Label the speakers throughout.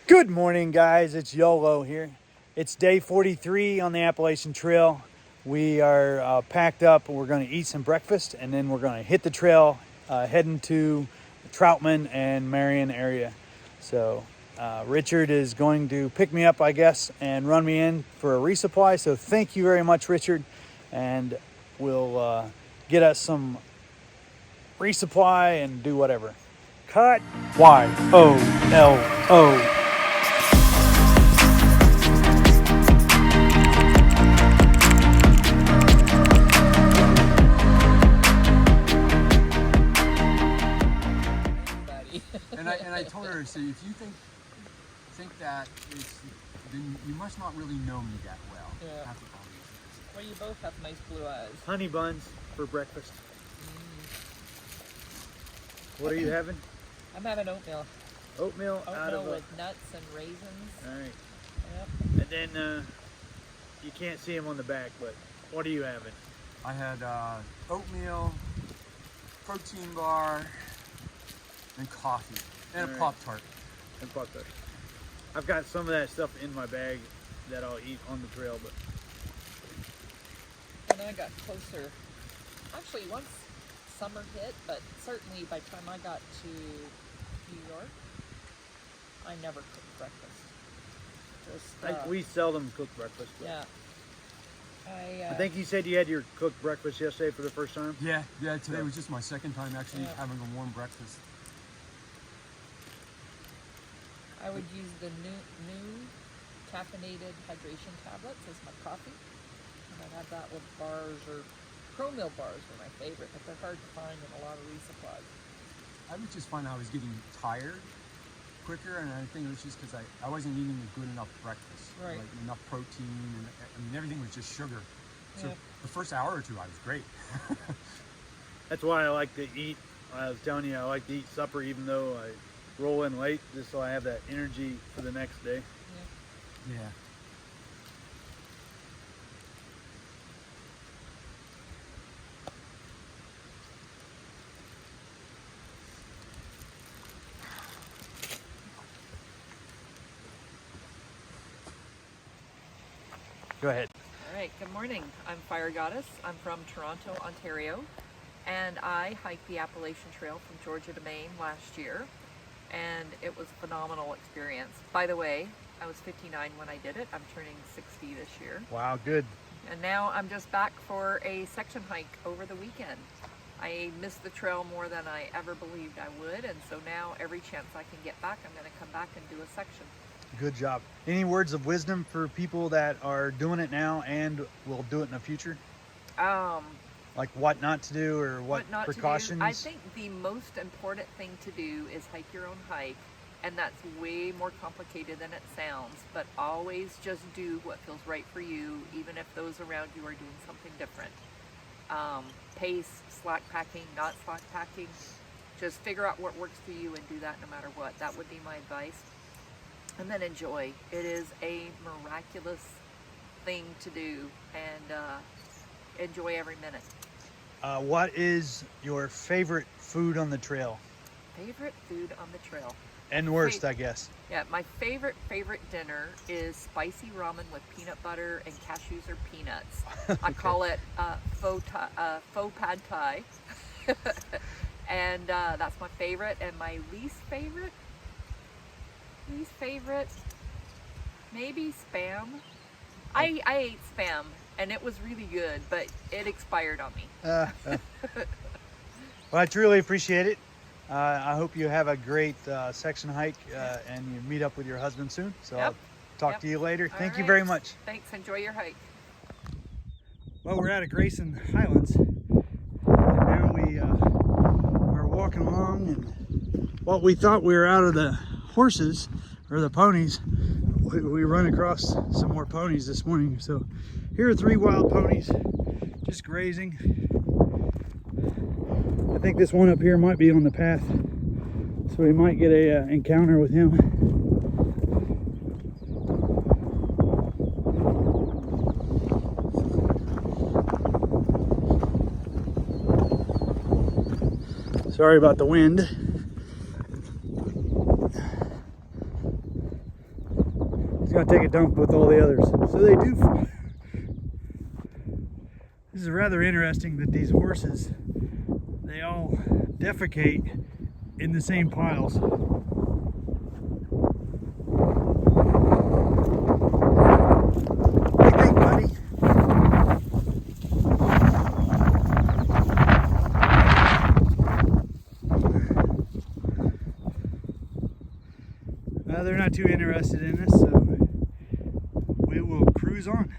Speaker 1: Good morning, guys. It's Yolo here. It's day 43 on the Appalachian Trail. We are packed up. We're going to eat some breakfast, and then we're going to hit the trail, heading to Troutman and Marion area. So Richard is going to pick me up, I guess, and run me in for a resupply. So thank you very much, Richard, and we'll get us some resupply and do whatever. Cut. YOLO.
Speaker 2: And I told her, so if you think that it's, then you must not really know me that well.
Speaker 3: Yeah.
Speaker 2: Have to call me.
Speaker 3: Well, you both have nice blue eyes.
Speaker 1: Honey buns for breakfast. What are you having?
Speaker 3: I'm having oatmeal.
Speaker 1: Oatmeal out of
Speaker 3: with nuts and raisins.
Speaker 1: All right.
Speaker 3: Yep.
Speaker 1: And then you can't see them on the back, but what are you having?
Speaker 2: I had oatmeal, protein bar, and coffee, and
Speaker 1: All
Speaker 2: a
Speaker 1: right.
Speaker 2: Pop-Tart.
Speaker 1: And Pop-Tart. I've got some of that stuff in my bag that I'll eat on the trail, but
Speaker 3: And I got closer. Actually, once summer hit, but certainly by the time I got to New York, I never cooked breakfast. Just
Speaker 1: we seldom cook breakfast. But
Speaker 3: yeah.
Speaker 1: I think you said you had your cooked breakfast yesterday for the first time.
Speaker 2: Yeah, today
Speaker 1: Yeah.
Speaker 2: was just my second time actually
Speaker 3: Yeah.
Speaker 2: having a warm breakfast.
Speaker 3: I would use the new caffeinated hydration tablets as my coffee, and I'd have that with bars, or pro-meal bars were my favorite, but they're hard to find in a lot of resupplies.
Speaker 2: I would just find I was getting tired quicker, and I think it was just because I wasn't eating a good enough breakfast.
Speaker 3: Right.
Speaker 2: Like enough protein, and I mean everything was just sugar. So
Speaker 3: Yeah.
Speaker 2: the first hour or two I was great.
Speaker 1: That's why I like to eat. I was telling you, I like to eat supper even though I roll in late, just so I have that energy for the next day.
Speaker 3: Yeah.
Speaker 2: Yeah.
Speaker 1: Go ahead.
Speaker 3: All right, good morning. I'm Fire Goddess. I'm from Toronto, Ontario, and I hiked the Appalachian Trail from Georgia to Maine last year, and it was a phenomenal experience. By the way, I was 59 when I did it. I'm turning 60 this year.
Speaker 1: Wow, good.
Speaker 3: And now I'm just back for a section hike over the weekend. I missed the trail more than I ever believed I would, and so now every chance I can get back, I'm going to come back and do a section.
Speaker 1: Good job. Any words of wisdom for people that are doing it now and will do it in the future? Like what not to do or what
Speaker 3: not
Speaker 1: precautions?
Speaker 3: to do. I think the most important thing to do is hike your own hike, and that's way more complicated than it sounds, but always just do what feels right for you, even if those around you are doing something different. Pace, slack packing, not slack packing. Just figure out what works for you and do that no matter what. That would be my advice. And then enjoy. It is a miraculous thing to do, and enjoy every minute.
Speaker 1: What is your favorite food on the trail?
Speaker 3: Favorite food on the trail?
Speaker 1: And worst, I guess.
Speaker 3: Yeah, my favorite dinner is spicy ramen with peanut butter and cashews or peanuts. I call it faux pad thai. And that's my favorite. And my least favorite, maybe Spam. I ate Spam, and it was really good, but it expired on me.
Speaker 1: Well, I truly appreciate it. I hope you have a great section hike and you meet up with your husband soon. So
Speaker 3: Yep.
Speaker 1: I'll talk to you later.
Speaker 3: All
Speaker 1: Thank you
Speaker 3: right.
Speaker 1: very much.
Speaker 3: Thanks. Enjoy your hike.
Speaker 1: Well, we're out of Grayson Highlands, and now we are walking along, and well, we thought we were out of the horses or the ponies. We run across some more ponies this morning. So here are 3 wild ponies just grazing. I think this one up here might be on the path, so we might get a encounter with him. Sorry about the wind. He's gonna take a dump with all the others. So they do. This is rather interesting that these horses, they all defecate in the same piles. What do you think, buddy? They're not too interested in this, so we will cruise on.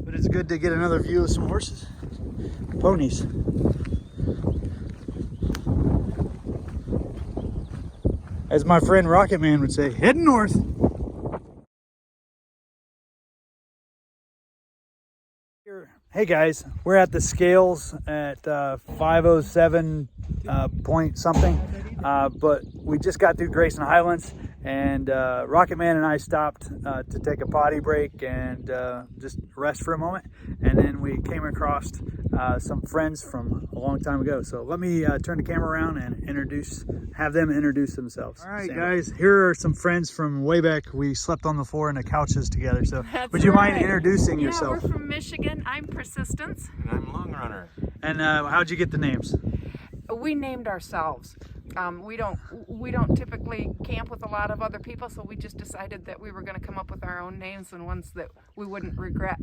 Speaker 1: But it's good to get another view of some horses, ponies. As my friend Rocket Man would say, heading north. Hey guys, we're at the scales at 507 point something, but we just got through Grayson Highlands, and Rocket Man and I stopped to take a potty break and just rest for a moment, and then we came across some friends from a long time ago. So let me turn the camera around and have them introduce themselves. All right, guys, here are some friends from way back. We slept on the floor in the couches together. So would you mind introducing yourself?
Speaker 4: We're from Michigan. I'm Persistence.
Speaker 2: And I'm Long Runner.
Speaker 1: And how'd you get the names?
Speaker 4: We named ourselves. We don't typically camp with a lot of other people, so we just decided that we were going to come up with our own names and ones that we wouldn't regret.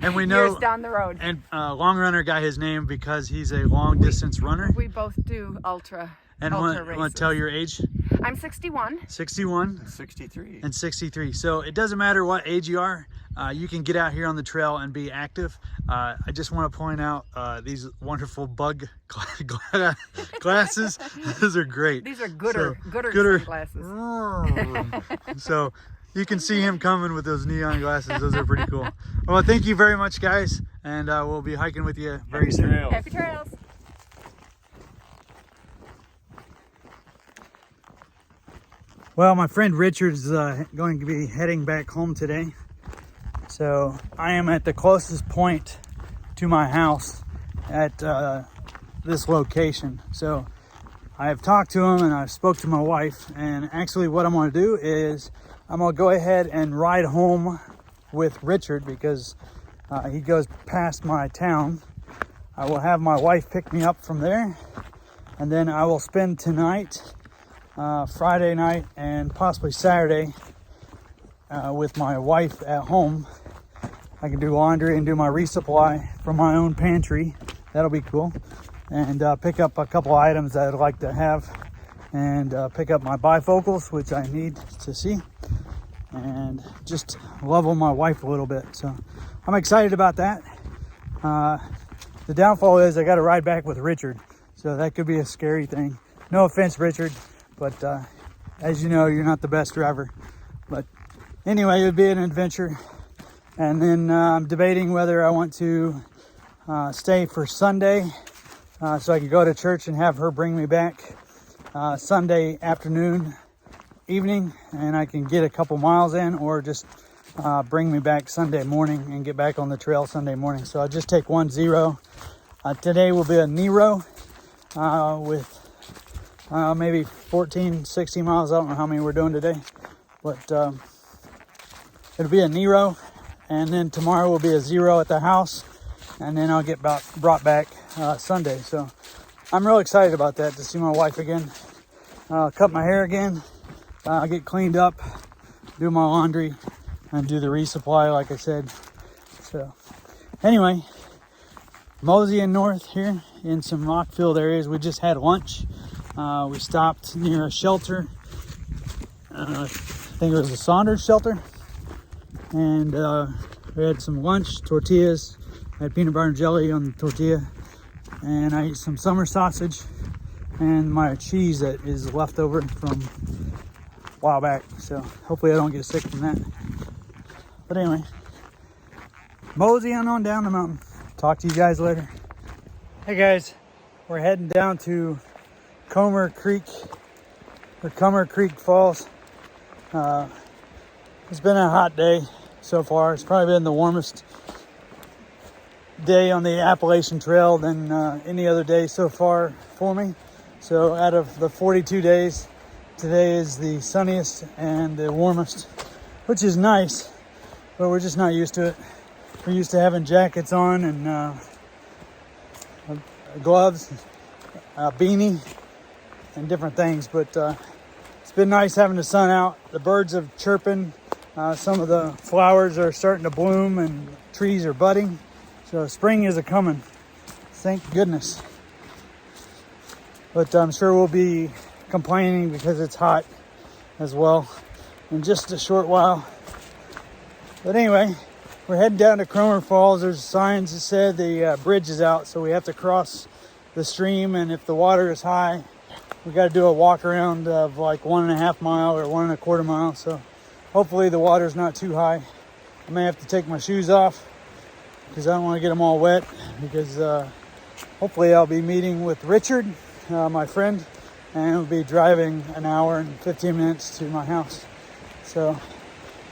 Speaker 1: And we know
Speaker 4: years down the road.
Speaker 1: And Long Runner got his name because he's a long distance runner.
Speaker 4: We both do ultra.
Speaker 1: And want to tell your age?
Speaker 4: I'm 61.
Speaker 1: 61.
Speaker 2: 63.
Speaker 1: And 63. So it doesn't matter what age you are. You can get out here on the trail and be active. I just want to point out these wonderful bug glasses. Those are great.
Speaker 4: These are gooder sunglasses.
Speaker 1: So you can see him coming with those neon glasses. Those are pretty cool. Well, thank you very much, guys. And we'll be hiking with you very soon.
Speaker 4: Happy trails.
Speaker 1: Well, my friend Richard's going to be heading back home today. So I am at the closest point to my house at this location. So I have talked to him and I spoke to my wife, and actually what I'm going to do is I'm going to go ahead and ride home with Richard because he goes past my town. I will have my wife pick me up from there, and then I will spend tonight, Friday night and possibly Saturday with my wife at home. I can do laundry and do my resupply from my own pantry. That'll be cool. And pick up a couple items that I'd like to have, and pick up my bifocals, which I need to see, and just level my wife a little bit. So I'm excited about that. The downfall is I got to ride back with Richard, so that could be a scary thing. No offense, Richard, but as you know, you're not the best driver. But anyway, it would be an adventure. And then I'm debating whether I want to stay for Sunday so I can go to church and have her bring me back Sunday afternoon, evening, and I can get a couple miles in, or just bring me back Sunday morning and get back on the trail Sunday morning. So I'll just take 1-0. Today will be a Nero with maybe 14, 16 miles. I don't know how many we're doing today, but it'll be a Nero. And then tomorrow will be a 0 at the house, and then I'll get brought back Sunday. So I'm real excited about that, to see my wife again, cut my hair again, get cleaned up, do my laundry, and do the resupply like I said. So anyway, moseying north here in some rock-filled areas. We just had lunch. We stopped near a shelter. I think it was a Saunders shelter. And we had some lunch, tortillas. I had peanut butter and jelly on the tortilla. And I ate some summer sausage and my cheese that is left over from a while back. So hopefully I don't get sick from that. But anyway, moseying on down the mountain. Talk to you guys later. Hey guys, we're heading down to Comer Creek Falls. It's been a hot day so far. It's probably been the warmest day on the Appalachian Trail than any other day so far for me. So out of the 42 days, today is the sunniest and the warmest. which is nice, but we're just not used to it. We're used to having jackets on and gloves, a beanie, and different things, but it's been nice having the sun out. The birds are chirping. Some of the flowers are starting to bloom and trees are budding. So spring is a-coming. Thank goodness. But I'm sure we'll be complaining because it's hot as well in just a short while. But anyway, we're heading down to Cromer Falls. There's signs that said the bridge is out, so we have to cross the stream, and if the water is high, we got to do a walk around of like 1.5 mile or 1.25 mile. So hopefully the water's not too high. I may have to take my shoes off because I don't want to get them all wet, because hopefully I'll be meeting with Richard, my friend, and we'll be driving an hour and 15 minutes to my house. So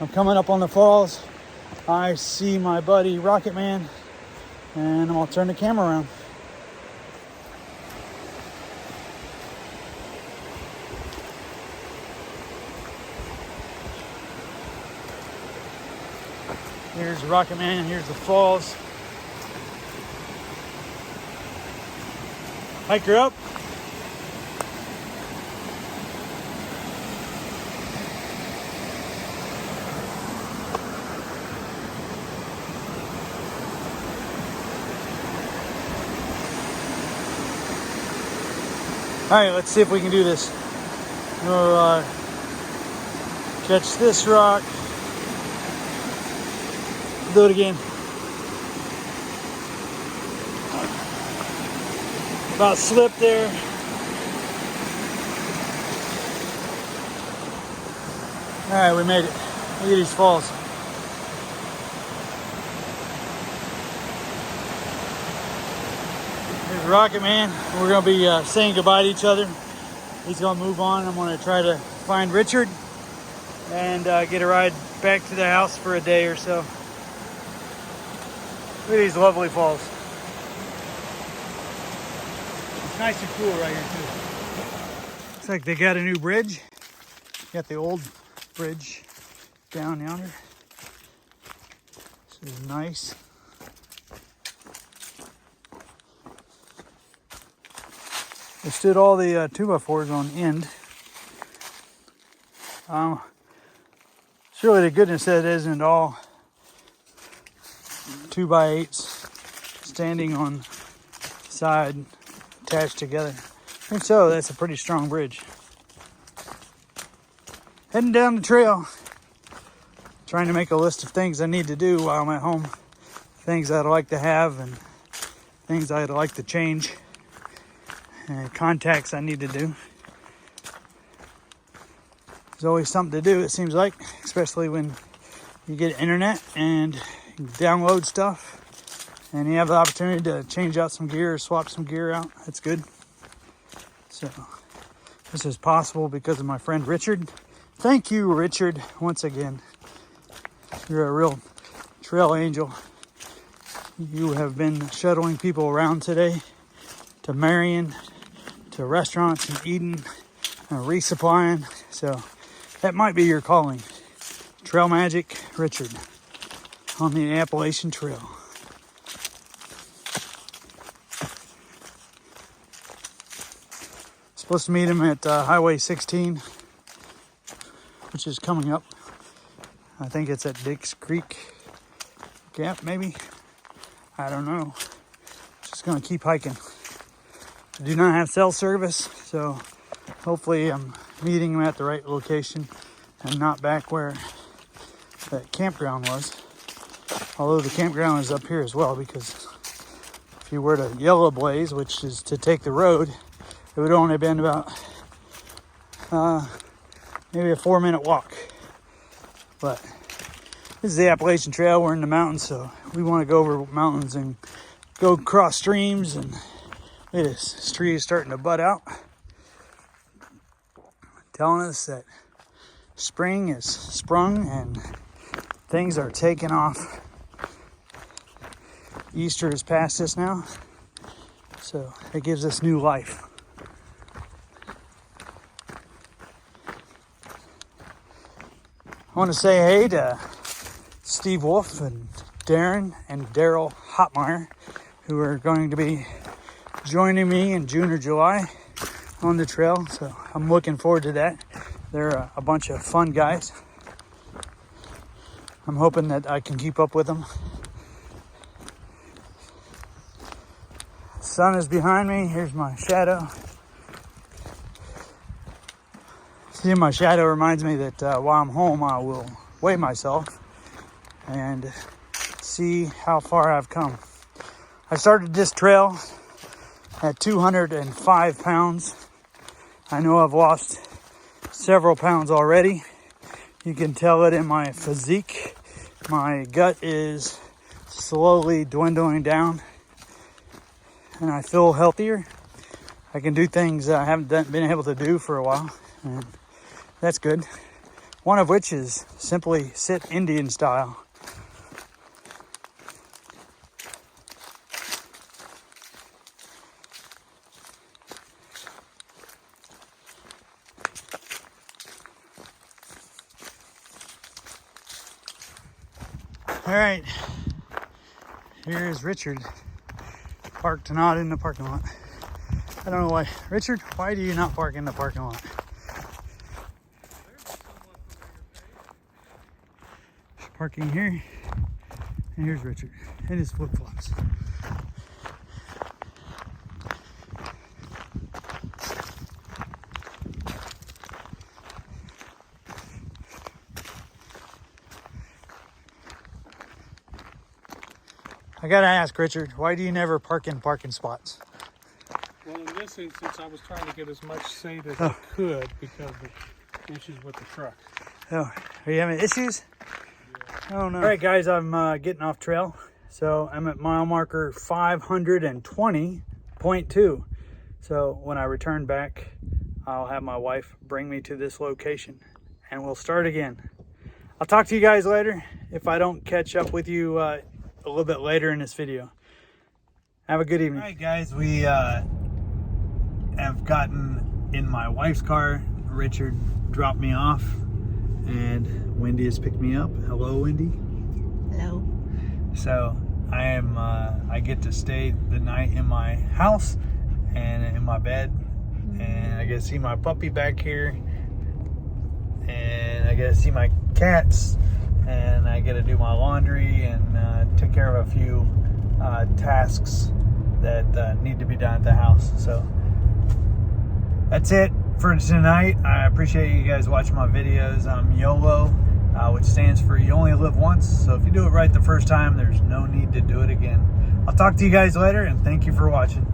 Speaker 1: I'm coming up on the falls. I see my buddy Rocket Man, and I'll turn the camera around. Here's Rocket Man, here's the falls. Hiker up. All right, let's see if we can do this. We'll catch this rock. Do it again. About slipped there. All right, we made it. Look at these falls. Here's Rocket Man. We're gonna be saying goodbye to each other. He's gonna move on. I'm gonna try to find Richard and get a ride back to the house for a day or so. Look at these lovely falls. It's nice and cool right here too. Looks like they got a new bridge. Got the old bridge down yonder. This is nice. They stood all the 2x4s on end. Surely to goodness that isn't all 2x8s standing on side attached together. And so that's a pretty strong bridge. Heading down the trail, trying to make a list of things I need to do while I'm at home. Things I'd like to have and things I'd like to change. And contacts I need to do. There's always something to do, it seems like, especially when you get internet and you download stuff and you have the opportunity to change out some gear or swap some gear out. That's good. So this is possible because of my friend Richard. Thank you, Richard, once again. You're a real trail angel. You have been shuttling people around today to Marion, to restaurants in Eden, and resupplying. So that might be your calling. Trail Magic Richard on the Appalachian Trail. Supposed to meet him at Highway 16, which is coming up. I think it's at Dix Creek Gap, maybe. I don't know. Just gonna keep hiking. I do not have cell service, so hopefully I'm meeting him at the right location and not back where that campground was. Although the campground is up here as well, because if you were to Yolo Blaze, which is to take the road, it would only have been about maybe a 4-minute walk. But this is the Appalachian Trail. We're in the mountains, so we want to go over mountains and go across streams. And look at this. This tree is starting to bud out, telling us that spring is sprung and things are taking off. Easter is past us now, so it gives us new life. want to say hey to Steve Wolf and Darren and Daryl Hotmeyer, who are going to be joining me in June or July on the trail. So I'm looking forward to that. They're a bunch of fun guys. I'm hoping that I can keep up with them. The sun is behind me. Here's my shadow. Seeing my shadow reminds me that while I'm home, I will weigh myself and see how far I've come. I started this trail at 205 pounds. I know I've lost several pounds already. You can tell it in my physique. My gut is slowly dwindling down and I feel healthier. I can do things I haven't been able to do for a while, and that's good. One of which is simply sit Indian style. All right, here's Richard, parked not in the parking lot. I don't know why. Richard, why do you not park in the parking lot? Parking here, and here's Richard in his flip-flops. I gotta ask, Richard, why do you never park in parking spots?
Speaker 5: Well, in this instance, I was trying to get as much shade as I could because of the issues with the truck.
Speaker 1: Oh, are you having issues? Yeah. Oh no. All right, guys, I'm getting off trail. So I'm at mile marker 520.2. So when I return back, I'll have my wife bring me to this location and we'll start again. I'll talk to you guys later if I don't catch up with you a little bit later in this video. Have a good evening. All right, guys, we have gotten in my wife's car. Richard dropped me off and Wendy has picked me up. Hello, Wendy.
Speaker 6: Hello.
Speaker 1: So I get to stay the night in my house and in my bed, and I get to see my puppy back here, and I get to see my cats, and I get to do my laundry and take care of a few tasks that need to be done at the house. So that's it for tonight. I appreciate you guys watching my videos. I'm Yolo, which stands for you only live once. So if you do it right the first time, there's no need to do it again. I'll talk to you guys later, and thank you for watching.